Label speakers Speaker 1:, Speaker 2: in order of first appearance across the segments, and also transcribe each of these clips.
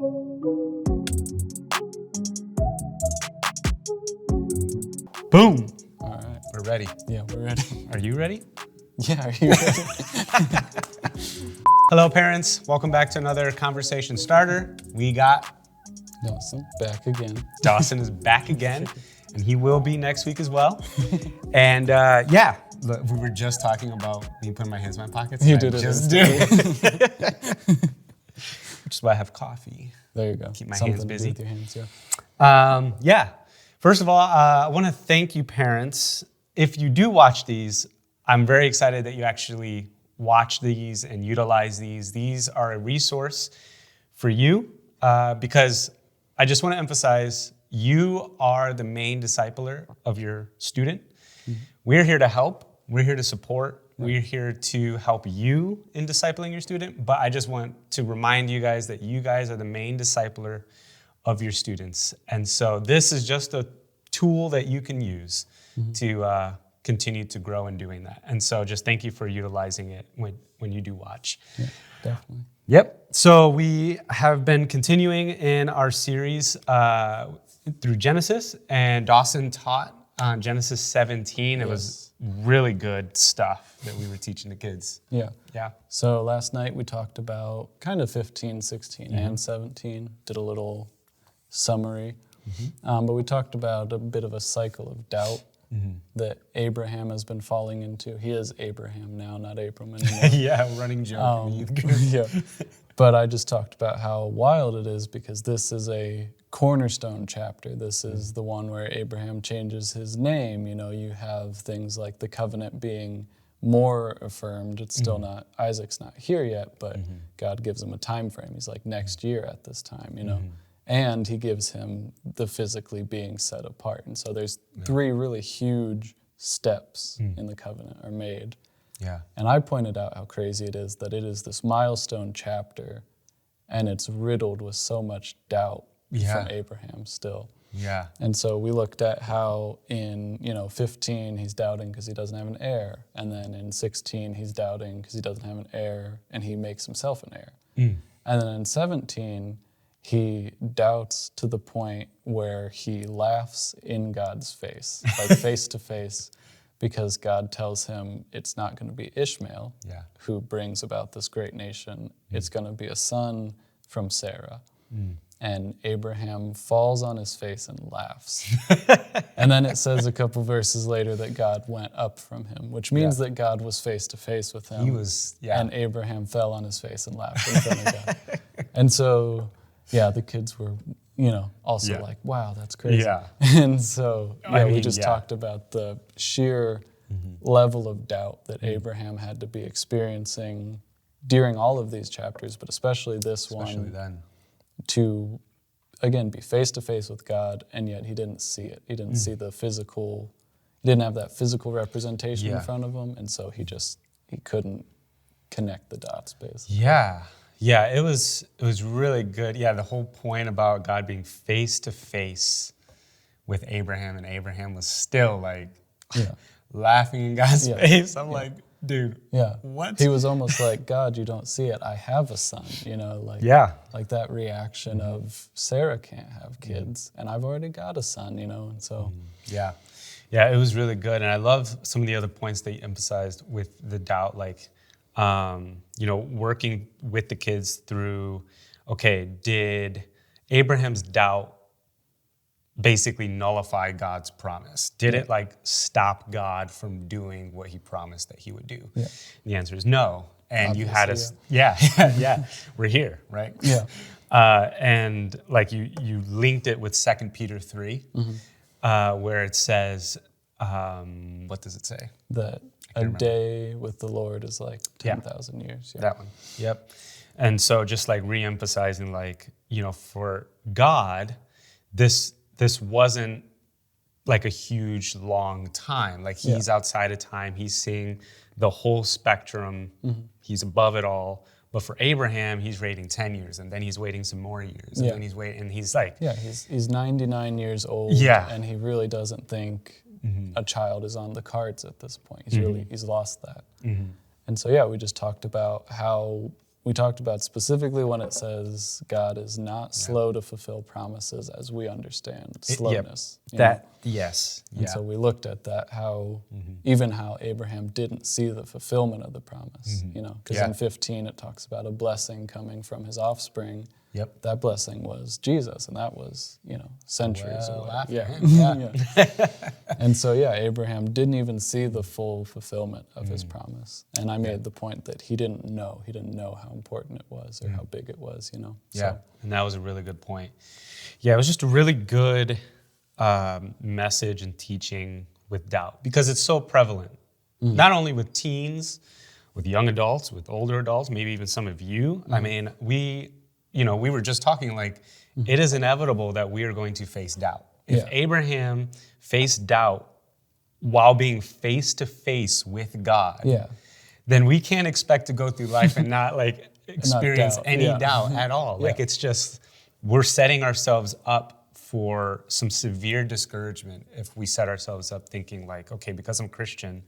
Speaker 1: Boom.
Speaker 2: All right.
Speaker 1: We're ready.
Speaker 2: Yeah, we're ready.
Speaker 1: Are you ready?
Speaker 2: Yeah, are you ready?
Speaker 1: Hello, parents. Welcome back to another conversation starter. We got
Speaker 2: Dawson, back again.
Speaker 1: Dawson is back again, and he will be next week as well. And look, we were just talking about me putting my hands in my pockets.
Speaker 2: You
Speaker 1: and
Speaker 2: did
Speaker 1: I
Speaker 2: it
Speaker 1: just did it. Which is why I have coffee.
Speaker 2: There you go.
Speaker 1: Keep my
Speaker 2: Something
Speaker 1: hands
Speaker 2: to do
Speaker 1: busy.
Speaker 2: with your hands, yeah.
Speaker 1: First of all, I want to thank you, parents. If you do watch these, I'm very excited that you actually watch these and utilize these. These are a resource for you because I just want to emphasize you are the main discipler of your student. Mm-hmm. We're here to help. We're here to support. Right. We're here to help you in discipling your student. But I just want to remind you guys that you guys are the main discipler of your students. And so this is just a tool that you can use to continue to grow in doing that. And so just thank you for utilizing it when you do watch.
Speaker 2: Yeah, definitely.
Speaker 1: Yep. So we have been continuing in our series through Genesis, and Dawson taught on Genesis 17. It was really good stuff that we were teaching the kids.
Speaker 2: Yeah.
Speaker 1: Yeah.
Speaker 2: So last night we talked about kind of 15, 16, and 17. Did a little summary. But we talked about a bit of a cycle of doubt that Abraham has been falling into. He is Abraham now, not Abram anymore.
Speaker 1: Yeah, running joke in the youth group.
Speaker 2: Yeah. But I just talked about how wild it is because this is a cornerstone chapter. This is the one where Abraham changes his name. You know, you have things like the covenant being more affirmed. It's still not, Isaac's not here yet, but God gives him a time frame. He's like, next year at this time, you know. And he gives him the physically being set apart. And so there's three really huge steps in the covenant are made.
Speaker 1: Yeah.
Speaker 2: And I pointed out how crazy it is that it is this milestone chapter and it's riddled with so much doubt from Abraham still.
Speaker 1: Yeah.
Speaker 2: And so we looked at how in, 15 he's doubting because he doesn't have an heir. And then in 16 he's doubting because he doesn't have an heir and he makes himself an heir. And then in 17 he doubts to the point where he laughs in God's face, like face to face, because God tells him it's not going to be Ishmael who brings about this great nation. It's going to be a son from Sarah. And Abraham falls on his face and laughs. And then it says a couple verses later that God went up from him, which means that God was face to face with him.
Speaker 1: He was,
Speaker 2: And Abraham fell on his face and laughed in front of God. And so, the kids were, also like, wow, that's crazy.
Speaker 1: Yeah.
Speaker 2: And so, we just talked about the sheer level of doubt that Abraham had to be experiencing during all of these chapters, but especially one.
Speaker 1: Then.
Speaker 2: To, again, be face-to-face with God, and yet he didn't see it. He didn't see the physical, he didn't have that physical representation in front of him, and so he couldn't connect the dots, basically.
Speaker 1: Yeah, it was really good. Yeah, the whole point about God being face-to-face with Abraham, and Abraham was still like laughing in God's face. I'm like, dude, what?
Speaker 2: He was almost like, God, you don't see it. I have a son, like that reaction of Sarah can't have kids, and I've already got a son, and so.
Speaker 1: Yeah, it was really good, and I love some of the other points that you emphasized with the doubt, like, working with the kids through, did Abraham's doubt basically nullify God's promise? Did it stop God from doing what he promised that he would do? Yeah. The answer is no. And obviously, you had us, we're here, right?
Speaker 2: Yeah.
Speaker 1: And you linked it with 2 Peter 3, where it says, what does it say?
Speaker 2: That a day with the Lord is like 10,000 years. Yeah.
Speaker 1: That one, yep. And so just re-emphasizing for God, this wasn't like a huge long time. He's outside of time. He's seeing the whole spectrum. He's above it all. But for Abraham, he's waiting 10 years, and then he's waiting some more years, and then he's waiting, and he's like...
Speaker 2: Yeah, he's 99 years old, and he really doesn't think a child is on the cards at this point. He's lost that. And so, we just talked about how we talked about specifically when it says God is not slow to fulfill promises as we understand slowness.
Speaker 1: Yes.
Speaker 2: And so we looked at that, how even how Abraham didn't see the fulfillment of the promise, because in 15 it talks about a blessing coming from his offspring.
Speaker 1: Yep.
Speaker 2: That blessing was Jesus, and that was, centuries away.
Speaker 1: Yeah.
Speaker 2: And so, Abraham didn't even see the full fulfillment of his promise. And I made the point that he didn't know. He didn't know how important it was or how big it was,
Speaker 1: Yeah,
Speaker 2: So,
Speaker 1: and that was a really good point. Yeah, it was just a really good message and teaching with doubt because it's so prevalent, not only with teens, with young adults, with older adults, maybe even some of you. I mean, we were just talking like it is inevitable that we are going to face doubt. If Abraham faced doubt while being face to face with God, then we can't expect to go through life and not like experience any doubt at all. Like it's just, we're setting ourselves up for some severe discouragement if we set ourselves up thinking like, okay, because I'm Christian,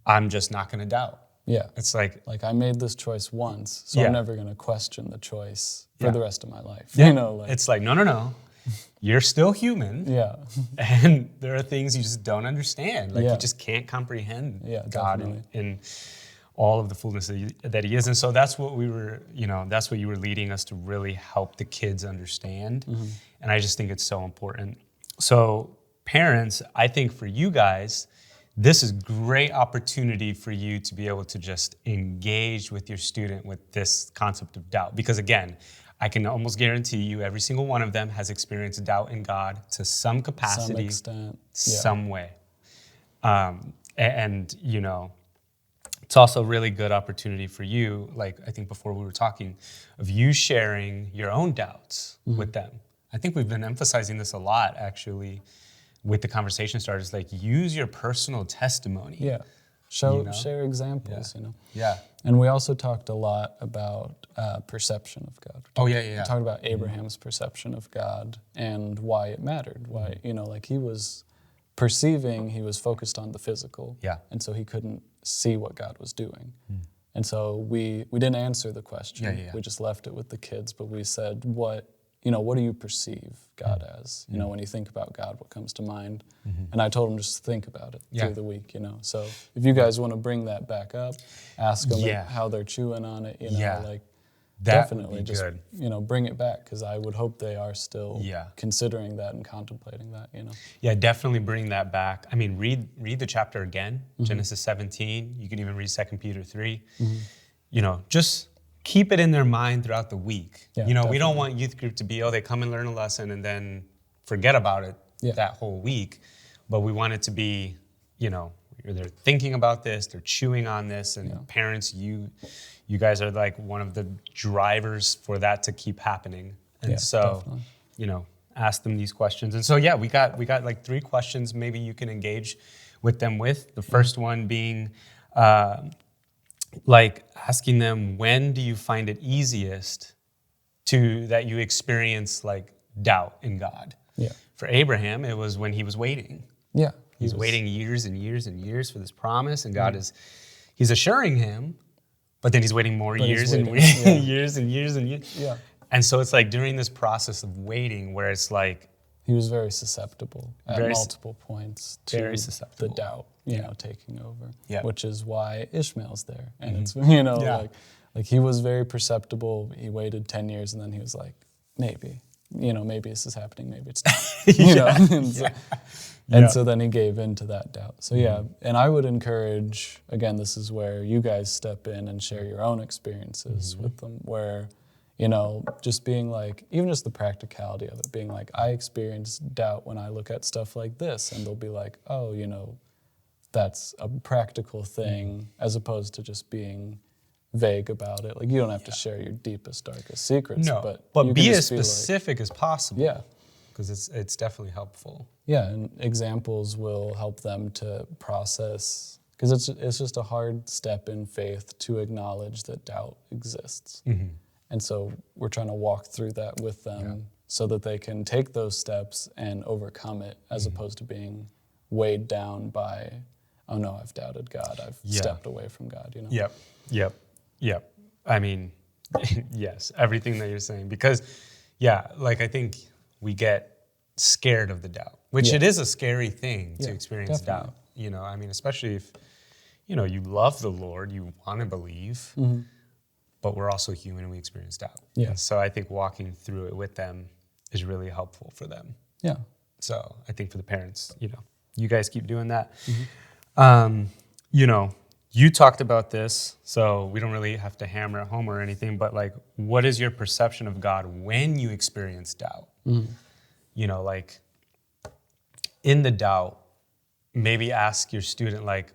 Speaker 1: I'm just not going to doubt.
Speaker 2: Yeah.
Speaker 1: It's like
Speaker 2: I made this choice once, so I'm never going to question the choice for the rest of my life.
Speaker 1: Yeah. It's like, no. You're still human.
Speaker 2: Yeah.
Speaker 1: And there are things you just don't understand. Like you just can't comprehend God in all of the fullness that he is. And so that's what that's what you were leading us to really help the kids understand. And I just think it's so important. So parents, I think for you guys, this is great opportunity for you to be able to just engage with your student with this concept of doubt. Because again, I can almost guarantee you every single one of them has experienced doubt in God to some capacity,
Speaker 2: some extent,
Speaker 1: some way. It's also a really good opportunity for you, like I think before we were talking, of you sharing your own doubts with them. I think we've been emphasizing this a lot actually with the conversation starters, like use your personal testimony.
Speaker 2: Yeah. Share examples,
Speaker 1: Yeah.
Speaker 2: And we also talked a lot about perception of God. We talked about Abraham's perception of God and why it mattered. Why, he was perceiving, he was focused on the physical.
Speaker 1: Yeah.
Speaker 2: And so he couldn't see what God was doing. And so we didn't answer the question. We just left it with the kids, but we said, what do you perceive God as? When you think about God, what comes to mind? And I told them just to think about it through the week, So if you guys want to bring that back up, ask them how they're chewing on it, definitely just, bring it back because I would hope they are still considering that and contemplating that,
Speaker 1: Yeah, definitely bring that back. I mean, read the chapter again, Genesis 17. You can even read 2 Peter 3. Just keep it in their mind throughout the week. We don't want youth group to be, they come and learn a lesson and then forget about it that whole week. But we want it to be, they're thinking about this, they're chewing on this, and parents, you guys are like one of the drivers for that to keep happening. And so,
Speaker 2: definitely.
Speaker 1: Ask them these questions. And so, we got like 3 questions maybe you can engage with them with. The first one being, like asking them, when do you find it easiest that you experience like doubt in God?
Speaker 2: Yeah.
Speaker 1: For Abraham, it was when he was waiting.
Speaker 2: Yeah.
Speaker 1: He's waiting years and years and years for this promise, and God he's assuring him, but then he's waiting more years and years and years and years.
Speaker 2: Yeah.
Speaker 1: And so it's like during this process of waiting where it's like,
Speaker 2: he was very susceptible at multiple points to the doubt, taking over. Yeah. Which is why Ishmael's there. And it's, like he was very perceptible. He waited 10 years and then he was like, maybe this is happening, maybe it's not. And so then he gave in to that doubt. So and I would encourage, again, this is where you guys step in and share your own experiences with them, where just being like, even just the practicality of it, being like, I experience doubt when I look at stuff like this, and they'll be like, oh, that's a practical thing, as opposed to just being vague about it. Like, you don't have to share your deepest, darkest secrets,
Speaker 1: but be as specific as possible.
Speaker 2: Yeah.
Speaker 1: Because it's definitely helpful.
Speaker 2: Yeah, and examples will help them to process, because it's just a hard step in faith to acknowledge that doubt exists. And so we're trying to walk through that with them so that they can take those steps and overcome it, as opposed to being weighed down by, I've doubted God, I've stepped away from God,
Speaker 1: Yep. I mean, Yes, everything that you're saying. Because, yeah, like I think we get scared of the doubt, which it is a scary thing to experience
Speaker 2: definitely.
Speaker 1: doubt. You know, I mean, especially if, you know, you love the Lord, you want to believe, but we're also human and we experience doubt.
Speaker 2: Yeah.
Speaker 1: And so I think walking through it with them is really helpful for them.
Speaker 2: Yeah.
Speaker 1: So I think for the parents, you know, you guys keep doing that.
Speaker 2: Mm-hmm.
Speaker 1: You know, you talked about this, so we don't really have to hammer it home or anything, but like, what is your perception of God when you experience doubt? You know, like in the doubt, maybe ask your student, like,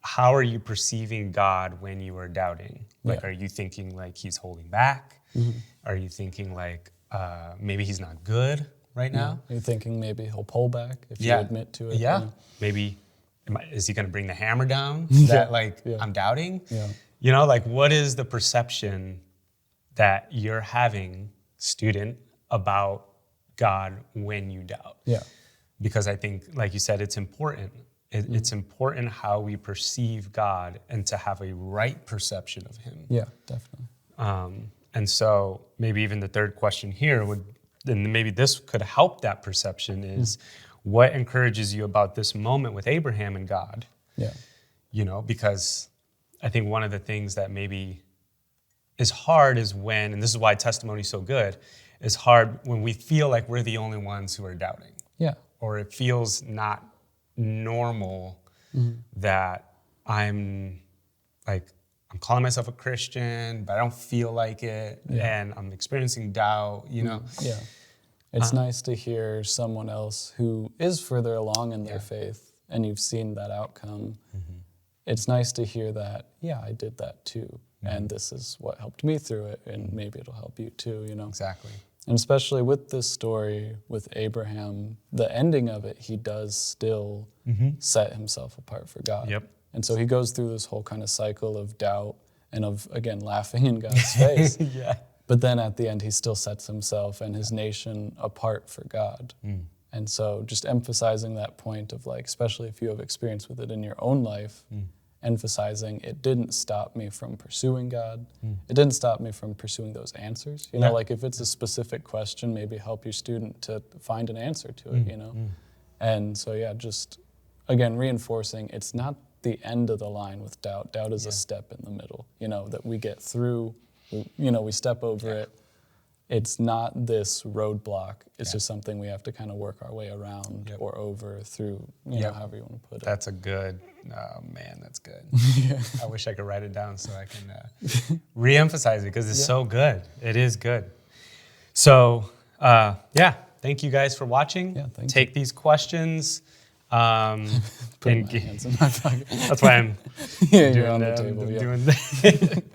Speaker 1: how are you perceiving God when you are doubting? Like,
Speaker 2: Yeah.
Speaker 1: are you thinking like he's holding back? Are you thinking like maybe he's not good right now?
Speaker 2: You're thinking maybe he'll pull back if you admit to it.
Speaker 1: Yeah. Maybe, is he going to bring the hammer down
Speaker 2: Yeah.
Speaker 1: that I'm doubting?
Speaker 2: Yeah.
Speaker 1: You know, like what is the perception that you're having, student, about God when you doubt?
Speaker 2: Yeah.
Speaker 1: Because I think, like you said, it's important. It's important how we perceive God and to have a right perception of him.
Speaker 2: Yeah, definitely.
Speaker 1: And so maybe even the third question here would, and maybe this could help that perception, is what encourages you about this moment with Abraham and God?
Speaker 2: Yeah.
Speaker 1: You know, because I think one of the things that maybe is hard is when, and this is why testimony is so good, is hard when we feel like we're the only ones who are doubting.
Speaker 2: Yeah.
Speaker 1: Or it feels not normal that I'm calling myself a Christian, but I don't feel like it, and I'm experiencing doubt, you know?
Speaker 2: Yeah. It's nice to hear someone else who is further along in their faith and you've seen that outcome. It's nice to hear that, I did that too. And this is what helped me through it, and maybe it'll help you too, you know?
Speaker 1: Exactly.
Speaker 2: And especially with this story with Abraham, the ending of it, he does still set himself apart for God.
Speaker 1: Yep.
Speaker 2: And so he goes through this whole kind of cycle of doubt and of, again, laughing in God's face.
Speaker 1: Yeah.
Speaker 2: But then at the end, he still sets himself and his nation apart for God. And so just emphasizing that point of like, especially if you have experience with it in your own life, emphasizing it didn't stop me from pursuing God. It didn't stop me from pursuing those answers. You know, like if it's a specific question, maybe help your student to find an answer to it, you know? And so, just, again, reinforcing it's not the end of the line with doubt. Doubt is a step in the middle, you know, that we get through, we step over it. It's not this roadblock. It's just something we have to kind of work our way around or over through, you know, however you want to put it.
Speaker 1: That's a good, oh man, that's good. I wish I could write it down so I can re-emphasize it because it's so good. It is good. So, thank you guys for watching.
Speaker 2: Yeah, thank
Speaker 1: Take these questions.
Speaker 2: Putting my hands in my pocket.
Speaker 1: That's why I'm
Speaker 2: you're on the table.
Speaker 1: doing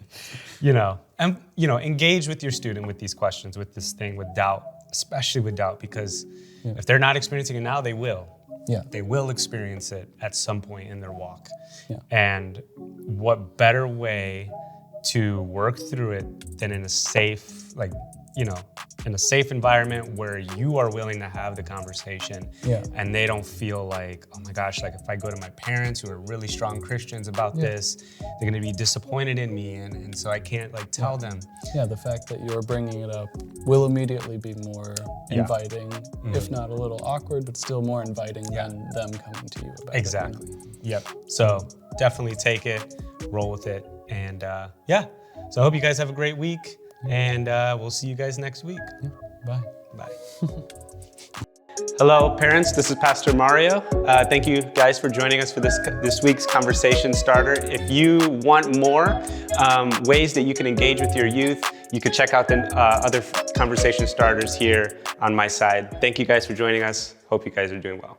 Speaker 1: engage with your student with these questions, with this thing, with doubt, especially with doubt, because if they're not experiencing it now, they will.
Speaker 2: Yeah.
Speaker 1: They will experience it at some point in their walk.
Speaker 2: Yeah.
Speaker 1: And what better way to work through it than in a safe, in a safe environment where you are willing to have the conversation and they don't feel like, oh my gosh, like if I go to my parents who are really strong Christians about this, they're gonna be disappointed in me, and so I can't tell them.
Speaker 2: Yeah, the fact that you're bringing it up will immediately be more inviting, if not a little awkward, but still more inviting than them coming to you about it.
Speaker 1: Exactly. Yep. So definitely take it, roll with it, and so I hope you guys have a great week. And we'll see you guys next week.
Speaker 2: Yeah. Bye.
Speaker 1: Bye. Hello, parents. This is Pastor Mario. Thank you guys for joining us for this week's Conversation Starter. If you want more ways that you can engage with your youth, you can check out the other Conversation Starters here on my side. Thank you guys for joining us. Hope you guys are doing well.